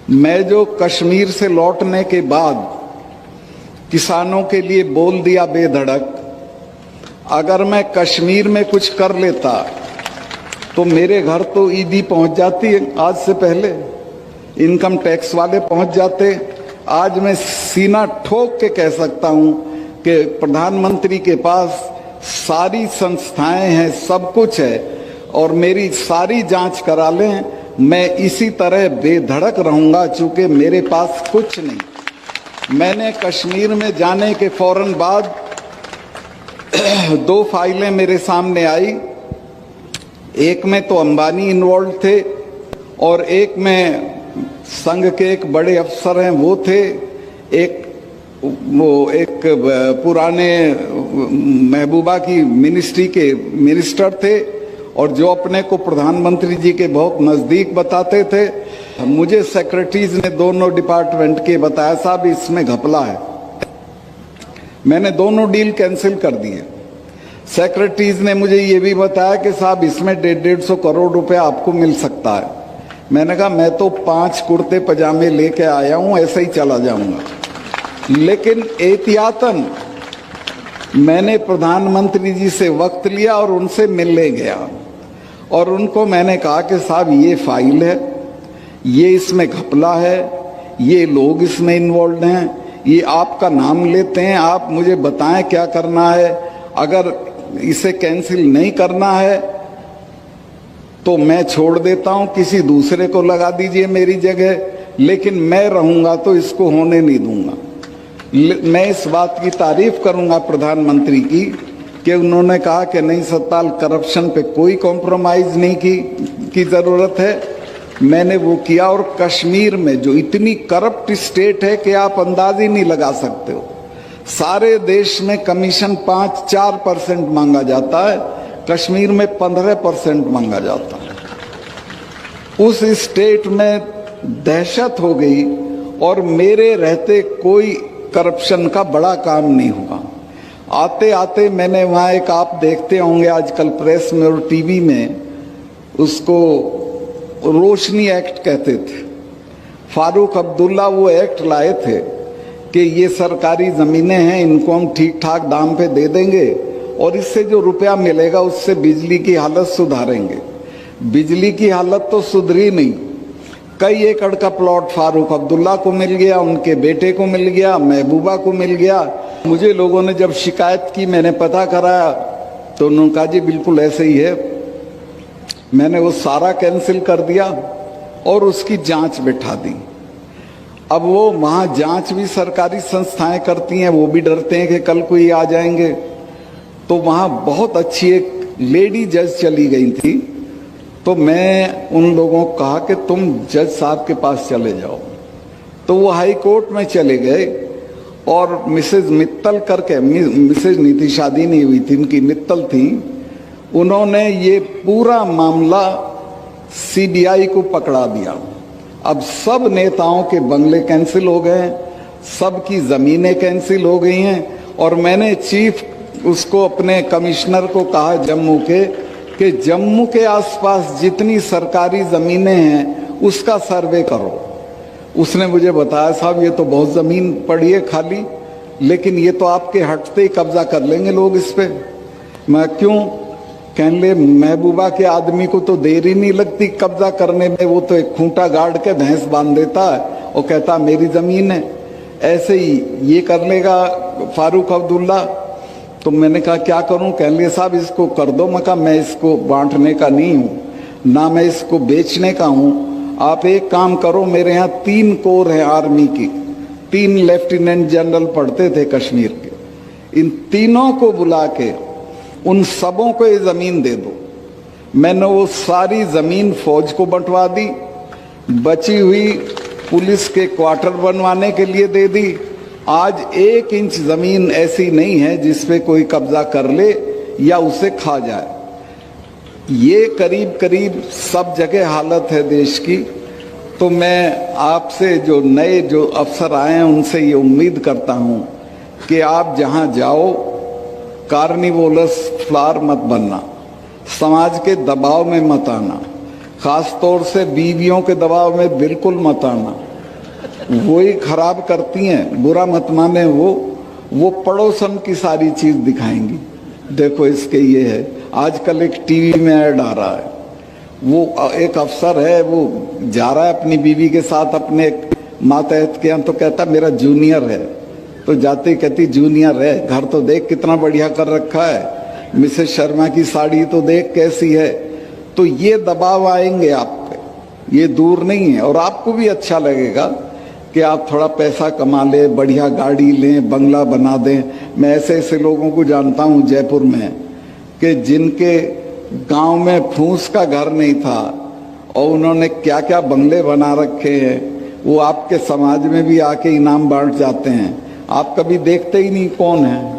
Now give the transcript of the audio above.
मैं जो कश्मीर से लौटने के बाद किसानों के लिए बोल दिया बेधड़क, अगर मैं कश्मीर में कुछ कर लेता तो मेरे घर तो ईडी पहुंच जाती आज से पहले, इनकम टैक्स वाले पहुंच जाते। आज मैं सीना ठोक के कह सकता हूं कि प्रधानमंत्री के पास सारी संस्थाएं हैं, सब कुछ है, और मेरी सारी जांच करा लें, मैं इसी तरह बेधड़क रहूंगा, चूंकि मेरे पास कुछ नहीं। मैंने कश्मीर में जाने के फौरन बाद 2 फाइलें मेरे सामने आई। एक में तो अंबानी इन्वॉल्व थे और एक में संघ के एक बड़े अफसर हैं वो थे, एक पुराने महबूबा की मिनिस्ट्री के मिनिस्टर थे और जो अपने को प्रधानमंत्री जी के बहुत नजदीक बताते थे। मुझे सेक्रेटरीज ने दोनों डिपार्टमेंट के बताया, साहब इसमें घपला है। मैंने दोनों डील कैंसिल कर दिए। सेक्रेटरीज ने मुझे ये भी बताया कि साहब इसमें 150 करोड़ रुपया आपको मिल सकता है। मैंने कहा मैं तो 5 कुर्ते पजामे लेके आया हूं, ऐसे ही चला जाऊंगा। लेकिन एहतियातन मैंने प्रधानमंत्री जी से वक्त लिया और उनसे मिलने गया और उनको मैंने कहा कि साहब ये फाइल है, ये इसमें घपला है, ये लोग इसमें इन्वॉल्व हैं, ये आपका नाम लेते हैं, आप मुझे बताएं क्या करना है। अगर इसे कैंसिल नहीं करना है तो मैं छोड़ देता हूं, किसी दूसरे को लगा दीजिए मेरी जगह, लेकिन मैं रहूंगा तो इसको होने नहीं दूंगा। मैं इस बात की तारीफ करूंगा प्रधानमंत्री की कि उन्होंने कहा कि नहीं सतपाल, करप्शन पे कोई कॉम्प्रोमाइज नहीं की जरूरत है। मैंने वो किया और कश्मीर में जो इतनी करप्ट स्टेट है कि आप अंदाज ही नहीं लगा सकते हो। सारे देश में कमीशन 5-4% मांगा जाता है, कश्मीर में 15% मांगा जाता है। उस स्टेट में दहशत हो गई और मेरे रहते कोई करप्शन का बड़ा काम नहीं हुआ। आते आते मैंने वहाँ एक, आप देखते होंगे आजकल प्रेस में और टीवी में, उसको रोशनी एक्ट कहते थे। फारूक अब्दुल्ला वो एक्ट लाए थे कि ये सरकारी ज़मीनें हैं, इनको हम ठीक ठाक दाम पे दे देंगे और इससे जो रुपया मिलेगा उससे बिजली की हालत सुधारेंगे। बिजली की हालत तो सुधरी नहीं। कई एकड़ का प्लॉट फारूक अब्दुल्ला को मिल गया, उनके बेटे को मिल गया, महबूबा को मिल गया। मुझे लोगों ने जब शिकायत की, मैंने पता कराया तो उन्होंने कहा जी बिल्कुल ऐसे ही है। मैंने वो सारा कैंसिल कर दिया और उसकी जांच बिठा दी। अब वो वहाँ जांच भी सरकारी संस्थाएं करती हैं, वो भी डरते हैं कि कल कोई आ जाएंगे। तो वहाँ बहुत अच्छी एक लेडी जज चली गई थी, तो मैं उन लोगों को कहा कि तुम जज साहब के पास चले जाओ। तो वो हाई कोर्ट में चले गए और मिसेज मित्तल करके, मिसेज नीति शादी नहीं हुई थी, उनकी मित्तल थी, उन्होंने ये पूरा मामला सीबीआई को पकड़ा दिया। अब सब नेताओं के बंगले कैंसिल हो गए, सबकी जमीनें कैंसिल हो गई हैं। और मैंने चीफ उसको, अपने कमिश्नर को कहा जम्मू के, कि जम्मू के आसपास जितनी सरकारी जमीनें हैं उसका सर्वे करो। उसने मुझे बताया साहब ये तो बहुत जमीन पड़ी है खाली, लेकिन ये तो आपके हटते ही कब्जा कर लेंगे लोग इस पे। मैं क्यों? कहने महबूबा के आदमी को तो देर ही नहीं लगती कब्जा करने में, वो तो एक खूंटा गाड़ के भैंस बांध देता है और कहता मेरी जमीन है। ऐसे ही ये कर लेगा फारूक अब्दुल्ला। तो मैंने कहा क्या करूं? कह लिए साहब इसको कर दो। मैं कहा मैं इसको बांटने का नहीं हूं, ना मैं इसको बेचने का हूं। आप एक काम करो, मेरे यहाँ 3 कोर है आर्मी की, 3 लेफ्टिनेंट जनरल पढ़ते थे कश्मीर के, इन तीनों को बुला के उन सबों को ये जमीन दे दो। मैंने वो सारी जमीन फौज को बंटवा दी, बची हुई पुलिस के क्वार्टर बनवाने के लिए दे दी। आज 1 इंच जमीन ऐसी नहीं है जिसपे कोई कब्जा कर ले या उसे खा जाए। ये करीब करीब सब जगह हालत है देश की। तो मैं आपसे, जो नए जो अफसर आए हैं, उनसे ये उम्मीद करता हूं कि आप जहां जाओ कार्निवोलस फ्लावर मत बनना, समाज के दबाव में मत आना, खास तौर से बीवियों के दबाव में बिल्कुल मत आना। वही खराब करती हैं, बुरा मत माने। वो पड़ोसन की सारी चीज दिखाएंगी। देखो इसके ये है, आजकल एक टीवी में ऐड आ रहा है, वो एक अफसर है, वो जा रहा है अपनी बीवी के साथ अपने मातहत के यहाँ, तो कहता मेरा जूनियर है, तो जाते कहती जूनियर है, घर तो देख कितना बढ़िया कर रखा है, मिसेस शर्मा की साड़ी तो देख कैसी है। तो ये दबाव आएंगे आप पे, ये दूर नहीं है। और आपको भी अच्छा लगेगा कि आप थोड़ा पैसा कमा ले, बढ़िया गाड़ी लें, बंगला बना दें। मैं ऐसे ऐसे लोगों को जानता हूँ जयपुर में कि जिनके गांव में फूस का घर नहीं था और उन्होंने क्या क्या बंगले बना रखे हैं, वो आपके समाज में भी आके इनाम बांट जाते हैं। आप कभी देखते ही नहीं कौन है।